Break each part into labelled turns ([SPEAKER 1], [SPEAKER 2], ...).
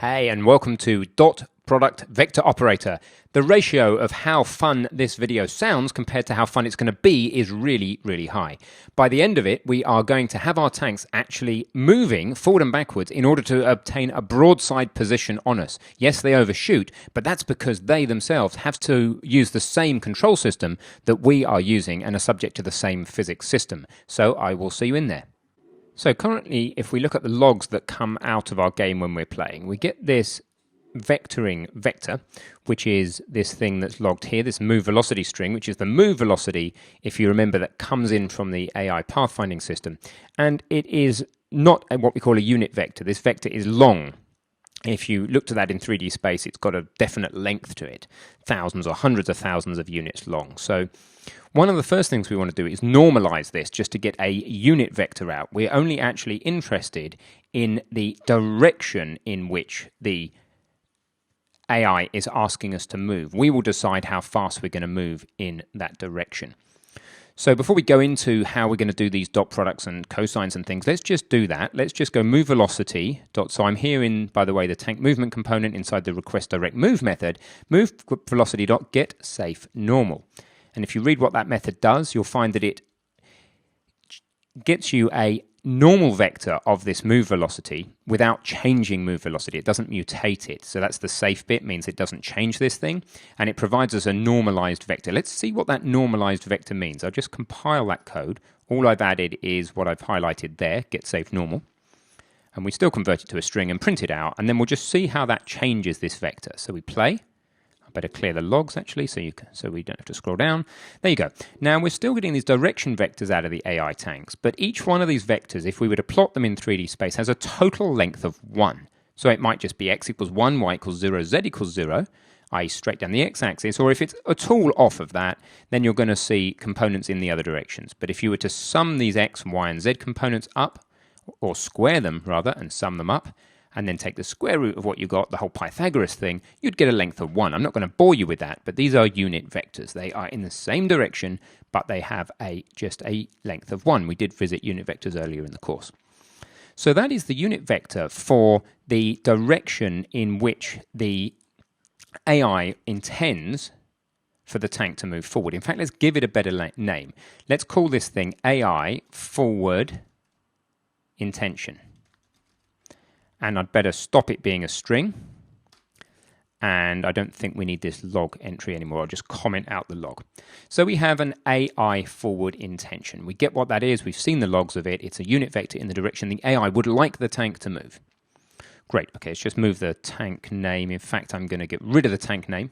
[SPEAKER 1] Hey, and welcome to Dot Product Vector Operator. The ratio of how fun this video sounds compared to how fun it's going to be is really, really high. By the end of it, we are going to have our tanks actually moving forward and backwards in order to obtain a broadside position on us. Yes, they overshoot, but that's because they themselves have to use the same control system that we are using and are subject to the same physics system. So I will see you in there. So currently, if we look at the logs that come out of our game when we're playing, we get this vectoring vector, which is this thing that's logged here, this move velocity string, which is the move velocity, if you remember, that comes in from the AI pathfinding system. And it is not what we call a unit vector. This vector is long. If you look to that in 3D space, it's got a definite length to it, thousands or hundreds of thousands of units long. So one of the first things we want to do is normalize this just to get a unit vector out. We're only actually interested in the direction in which the AI is asking us to move. We will decide how fast we're going to move in that direction. So before we go into how we're going to do these dot products and cosines and things, let's just do that. Let's just go move velocity dot. So I'm here in, by the way, the tank movement component inside the request direct move method. Move velocity dot get safe normal. And if you read what that method does, you'll find that it gets you a normal vector of this move velocity without changing move velocity. It doesn't mutate it. So that's the safe bit, means it doesn't change this thing, and it provides us a normalized vector. Let's see what that normalized vector means. I'll just compile that code. All I've added is what I've highlighted there, get safe normal, and we still convert it to a string and print it out, and then we'll just see how that changes this vector. So we play. Better clear the logs actually so we don't have to scroll down. There you go. Now we're still getting these direction vectors out of the AI tanks, but each one of these vectors, if we were to plot them in 3D space, has a total length of 1. So it might just be x equals 1, y equals 0, z equals 0, i.e. straight down the x-axis, or if it's at all off of that, then you're going to see components in the other directions. But if you were to sum these x, y, and z components up, or square them rather, and sum them up, and then take the square root of what you got, the whole Pythagoras thing, you'd get a length of 1. I'm not going to bore you with that, but these are unit vectors. They are in the same direction, but they have just a length of 1. We did visit unit vectors earlier in the course. So that is the unit vector for the direction in which the AI intends for the tank to move forward. In fact, let's give it a better name. Let's call this thing AI forward intention. And I'd better stop it being a string. And I don't think we need this log entry anymore. I'll just comment out the log. So we have an AI forward intention. We get what that is. We've seen the logs of it. It's a unit vector in the direction the AI would like the tank to move. Great. Okay, let's just move the tank name. In fact, I'm going to get rid of the tank name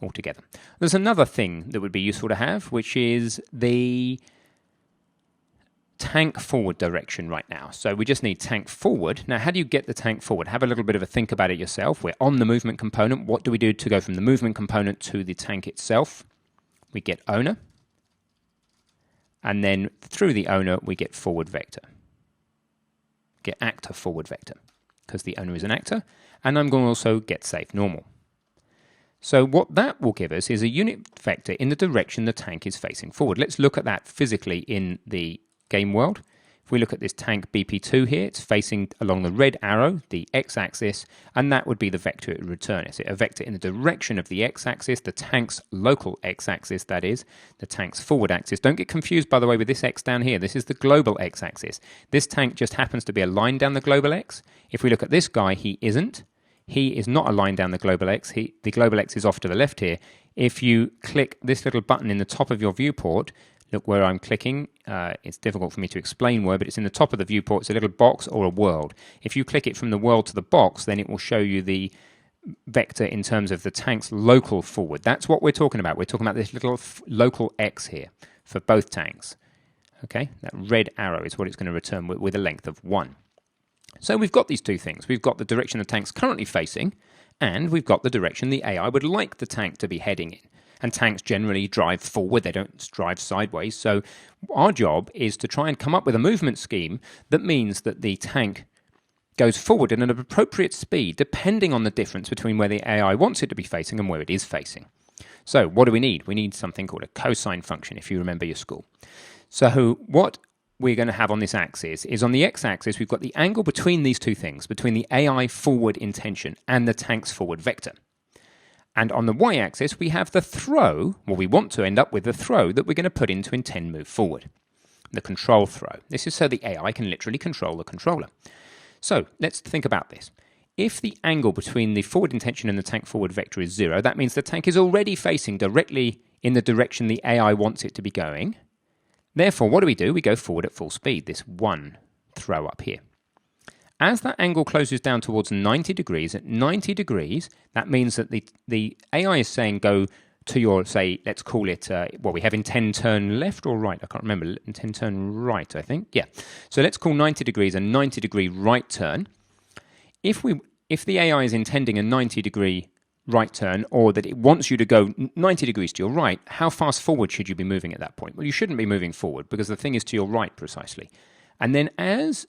[SPEAKER 1] altogether. There's another thing that would be useful to have, which is the tank forward direction right now. So we just need tank forward. Now, how do you get the tank forward? Have a little bit of a think about it yourself. We're on the movement component. What do we do to go from the movement component to the tank itself? We get owner. And then through the owner, we get forward vector. Get actor forward vector, because the owner is an actor. And I'm going to also get safe normal. So what that will give us is a unit vector in the direction the tank is facing forward. Let's look at that physically in the game world. If we look at this tank BP2 here, it's facing along the red arrow, the x-axis, and that would be the vector it would return. It's a vector in the direction of the x-axis, the tank's local x-axis, that is, the tank's forward axis. Don't get confused, by the way, with this x down here. This is the global x-axis. This tank just happens to be a line down the global x. If we look at this guy, he isn't. He is not a line down the global x. The global x is off to the left here. If you click this little button in the top of your viewport, look where I'm clicking. It's difficult for me to explain where, but it's in the top of the viewport. It's a little box or a world. If you click it from the world to the box, then it will show you the vector in terms of the tank's local forward. That's what we're talking about. We're talking about this little local x here for both tanks. Okay, that red arrow is what it's going to return with a length of 1. So we've got these two things. We've got the direction the tank's currently facing, and we've got the direction the AI would like the tank to be heading in. And tanks generally drive forward, they don't drive sideways. So our job is to try and come up with a movement scheme that means that the tank goes forward at an appropriate speed, depending on the difference between where the AI wants it to be facing and where it is facing. So what do we need? We need something called a cosine function, if you remember your school. So what we're going to have on this axis is on the x-axis, we've got the angle between these two things, between the AI forward intention and the tank's forward vector. And on the y-axis, we have the throw, well, we want to end up with the throw that we're going to put in to intend move forward, the control throw. This is so the AI can literally control the controller. So let's think about this. If the angle between the forward intention and the tank forward vector is 0, that means the tank is already facing directly in the direction the AI wants it to be going. Therefore, what do? We go forward at full speed, this one throw up here. As that angle closes down towards 90 degrees, at 90 degrees, that means that the AI is saying go to your, say, let's call it, we have intend turn left or right? I can't remember. Intend turn right, I think. Yeah. So let's call 90 degrees a 90-degree right turn. If the AI is intending a 90-degree right turn, or that it wants you to go 90 degrees to your right, how fast forward should you be moving at that point? Well, you shouldn't be moving forward because the thing is to your right precisely. And then as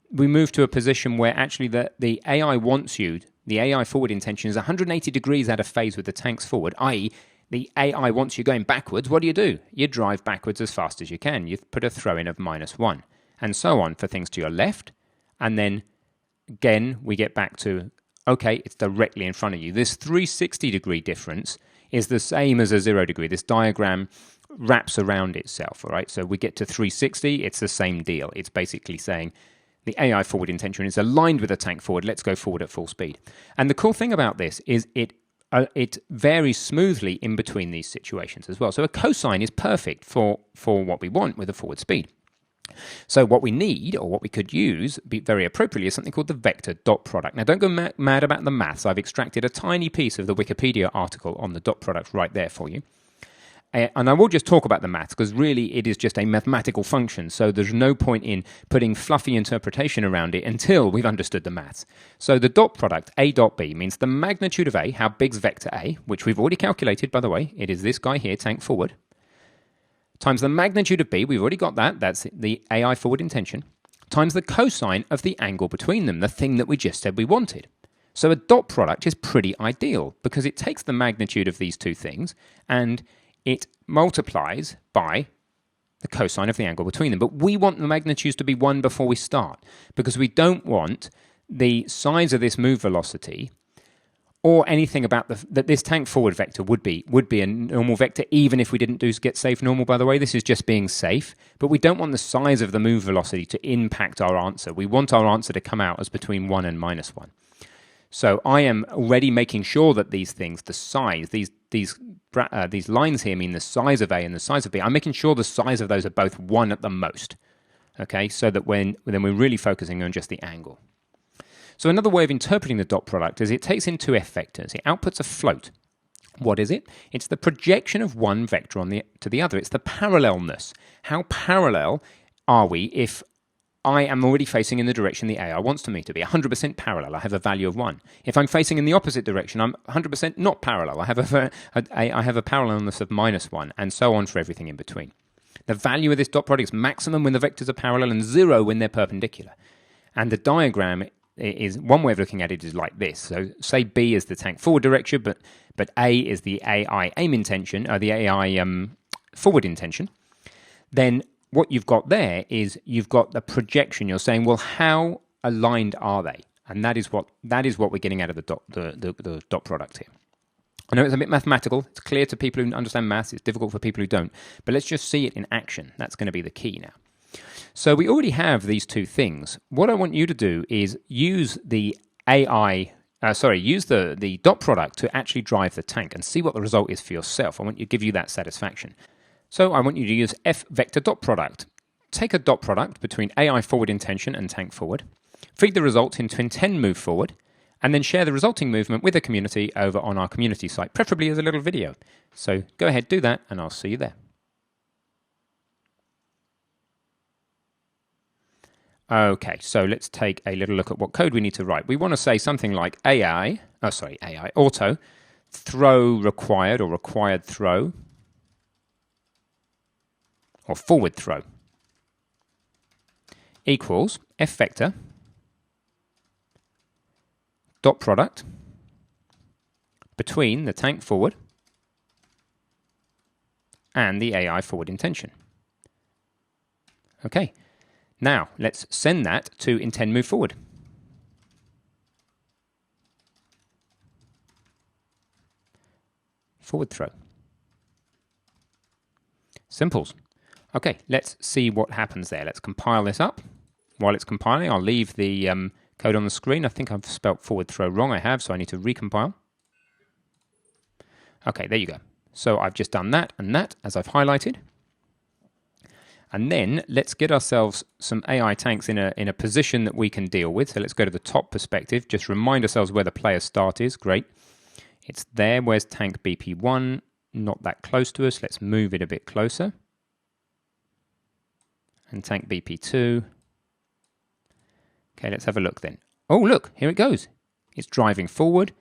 [SPEAKER 1] we move to a position where actually the AI wants you, the AI forward intention is 180 degrees out of phase with the tanks forward, i.e. the AI wants you going backwards, what do? You drive backwards as fast as you can. You put a throw in of -1, and so on for things to your left. And then, again, we get back to, okay, it's directly in front of you. This 360-degree difference is the same as a 0 degree. This diagram wraps around itself, all right? So we get to 360, it's the same deal. It's basically saying the AI forward intention is aligned with the tank forward. Let's go forward at full speed. And the cool thing about this is it varies smoothly in between these situations as well. So a cosine is perfect for what we want with a forward speed. So what we need, or what we could use very appropriately, is something called the vector dot product. Now don't go mad about the maths. I've extracted a tiny piece of the Wikipedia article on the dot product right there for you. And I will just talk about the maths because really it is just a mathematical function. So there's no point in putting fluffy interpretation around it until we've understood the maths. So the dot product, A dot B, means the magnitude of A, how big's vector A, which we've already calculated, by the way. It is this guy here, tank forward, times the magnitude of B, we've already got that, that's the AI forward intention, times the cosine of the angle between them, the thing that we just said we wanted. So a dot product is pretty ideal because it takes the magnitude of these two things and it multiplies by the cosine of the angle between them. But we want the magnitudes to be 1 before we start because we don't want the size of this move velocity or anything about that this tank forward vector would be a normal vector, even if we didn't get safe normal, by the way. This is just being safe. But we don't want the size of the move velocity to impact our answer. We want our answer to come out as between 1 and -1. So I am already making sure that these things, the size, these lines here mean the size of A and the size of B. I'm making sure the size of those are both 1 at the most. Okay, so that then we're really focusing on just the angle. So another way of interpreting the dot product is it takes in two F vectors. It outputs a float. What is it? It's the projection of one vector to the other. It's the parallelness. How parallel are we if I am already facing in the direction the AI wants me to be? 100% parallel. I have a value of 1. If I'm facing in the opposite direction, I'm 100% not parallel. I have a parallelness of -1, and so on for everything in between. The value of this dot product is maximum when the vectors are parallel and 0 when they're perpendicular. And the diagram is, one way of looking at it is like this. So say B is the tank forward direction, but A is the AI aim intention, or the AI forward intention. Then what you've got there is you've got the projection. You're saying, well, how aligned are they? And that is what we're getting out of the dot product here. I know it's a bit mathematical. It's clear to people who understand maths. It's difficult for people who don't. But let's just see it in action. That's going to be the key now. So we already have these two things. What I want you to do is use the the dot product to actually drive the tank and see what the result is for yourself. I want to give you that satisfaction. So I want you to use F vector dot product. Take a dot product between AI forward intention and tank forward, feed the result into intend move forward, and then share the resulting movement with the community over on our community site, preferably as a little video. So go ahead, do that, and I'll see you there. Okay, so let's take a little look at what code we need to write. We want to say something like auto, throw required or required throw, or forward throw, equals F vector dot product between the tank forward and the AI forward intention. Okay. Now, let's send that to intend move forward. Forward throw. Simples. Okay, let's see what happens there. Let's compile this up. While it's compiling, I'll leave the code on the screen. I think I've spelt forward throw wrong. I have, so I need to recompile. Okay, there you go. So I've just done that and that, as I've highlighted. And then let's get ourselves some AI tanks in a position that we can deal with. So let's go to the top perspective. Just remind ourselves where the player start is. Great. It's there. Where's tank BP1? Not that close to us. Let's move it a bit closer. And tank BP2. Okay, let's have a look then. Oh, look, here it goes. It's driving forward,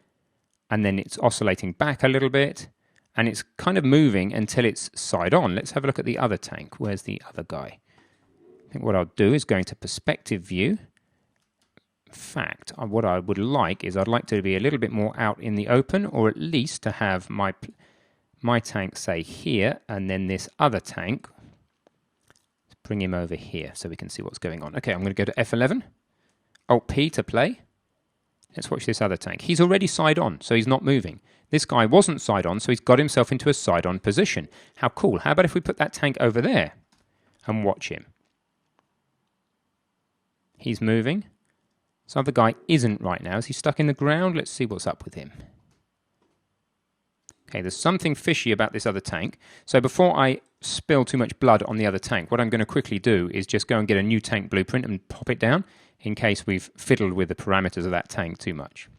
[SPEAKER 1] and then it's oscillating back a little bit, and it's kind of moving until it's side on. Let's have a look at the other tank. Where's the other guy? I think what I'll do is go into perspective view. In fact, what I would like is I'd like to be a little bit more out in the open, or at least to have my tank, say, here, and then this other tank. Let's bring him over here so we can see what's going on. Okay, I'm going to go to F11. Alt P to play. Let's watch this other tank. He's already side on, so he's not moving. This guy wasn't side on, so he's got himself into a side on position. How cool. How about if we put that tank over there and watch him? He's moving. This other guy isn't right now. Is he stuck in the ground? Let's see what's up with him. Okay, there's something fishy about this other tank. So before I spill too much blood on the other tank, what I'm going to quickly do is just go and get a new tank blueprint and pop it down in case we've fiddled with the parameters of that tank too much.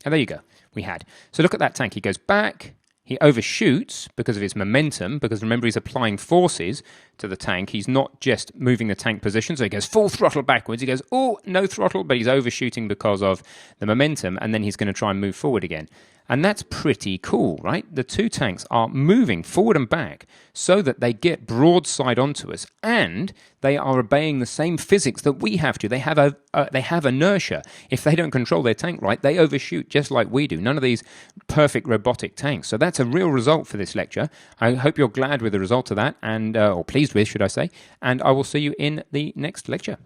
[SPEAKER 1] And there you go, we had. So look at that tank. He goes back, he overshoots because of his momentum, because remember he's applying forces to the tank. He's not just moving the tank position, so he goes full throttle backwards. He goes, oh, no throttle, but he's overshooting because of the momentum, and then he's going to try and move forward again. And that's pretty cool, right? The two tanks are moving forward and back so that they get broadside onto us, and they are obeying the same physics that we have to. They have inertia. If they don't control their tank right, they overshoot just like we do. None of these perfect robotic tanks. So that's a real result for this lecture. I hope you're glad with the result of that, and or pleased with, should I say. And I will see you in the next lecture.